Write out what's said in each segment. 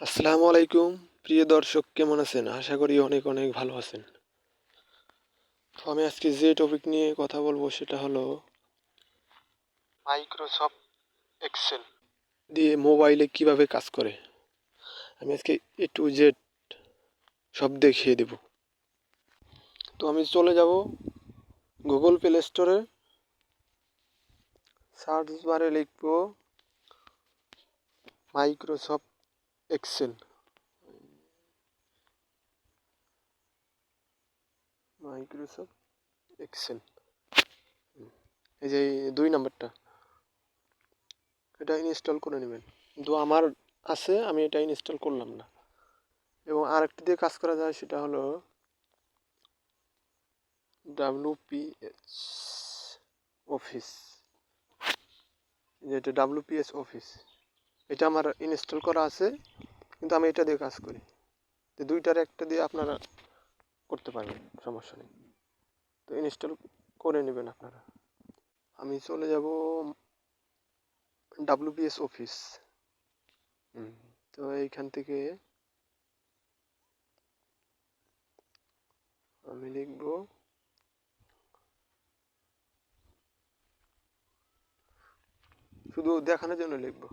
আসসালামু আলাইকুম। প্রিয় দর্শক, কেমন আছেন? আশা করি অনেক অনেক ভালো আছেন। তো আমি আজকে যে টপিক নিয়ে কথা বলবো সেটা হলো মাইক্রোসফট এক্সেল দিয়ে মোবাইলে কিভাবে কাজ করে। আমি আজকে এ টু জেড সব দেখিয়ে দেব। তো আমি চলে যাব গুগল প্লে স্টোরে, সার্চ বারে লিখব মাইক্রোসফট এক্সেল। মাইক্রোসফট এক্সেল, এই যে 2 নাম্বারটা, এটা ইনস্টল করে নেবেন। কিন্তু আমার আছে, আমি এটা ইনস্টল করলাম না। এবং আরেকটি দিয়ে কাজ করা যায়, সেটা হলো WPS অফিস। যেটা WPS অফিস, এটা আমার ইনস্টল করা আছে, কিন্তু আমি এটা দিয়ে কাজ করি। তো দুইটার একটা দিয়ে আপনারা করতে পারবেন, সমস্যা নেই। তো ইনস্টল করে নেবেন আপনারা। আমি চলে যাব WPS অফিস। তো এইখান থেকে আমি লিখব শুধু দেখানোর জন্য লিখব,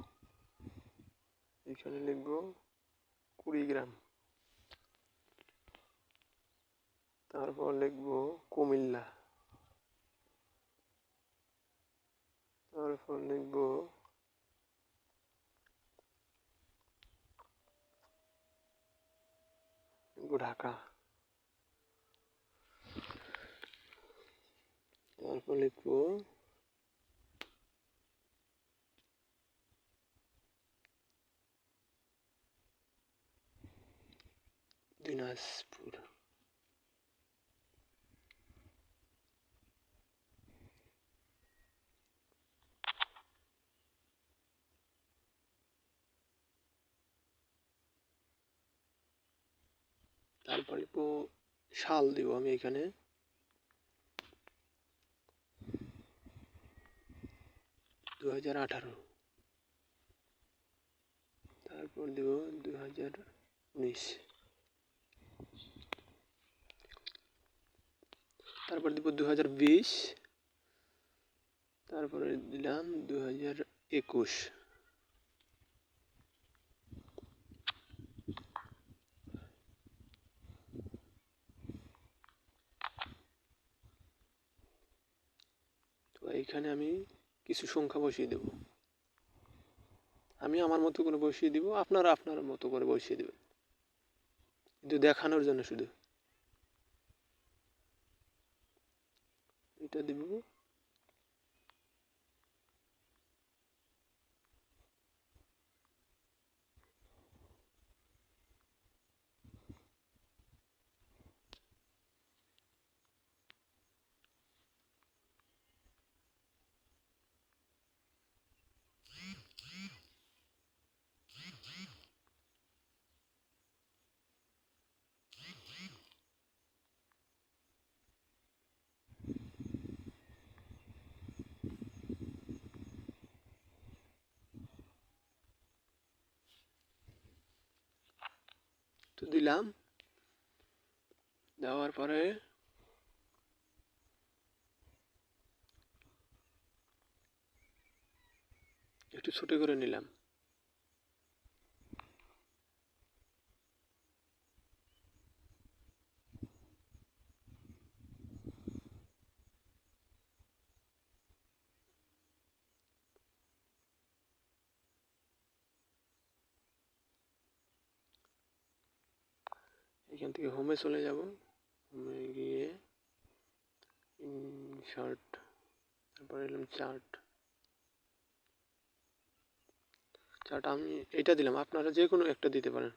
এখানে লিখব 20 গ্রাম। তারপর লিখব কুমিল্লা। তারপর লিখব ঢাকা। তারপর লিখব দিনাজপুর। তারপর সাল দিব আমি এখানে 2018। তারপর দিব 2019। তারপর দিব 2020। তারপরে দিলাম 2021। তো এইখানে আমি কিছু সংখ্যা বসিয়ে দেব। আমি আমার মতো করে বসিয়ে দিব, আপনারা আপনার মতো করে বসিয়ে দেবেন, কিন্তু দেখানোর জন্য শুধু এটা দিব। তো দিলাম, দেওয়ার পরে একটু ছোট করে নিলাম। এখান থেকে হোমে চলে যাব, হোমে গিয়ে ইনসার্ট, তারপরে এলাম চার্ট। চার্ট আমি এইটা দিলাম, আপনারা যে কোনো একটা দিতে পারেন।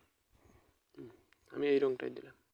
আমি এই রংটাই দিলাম।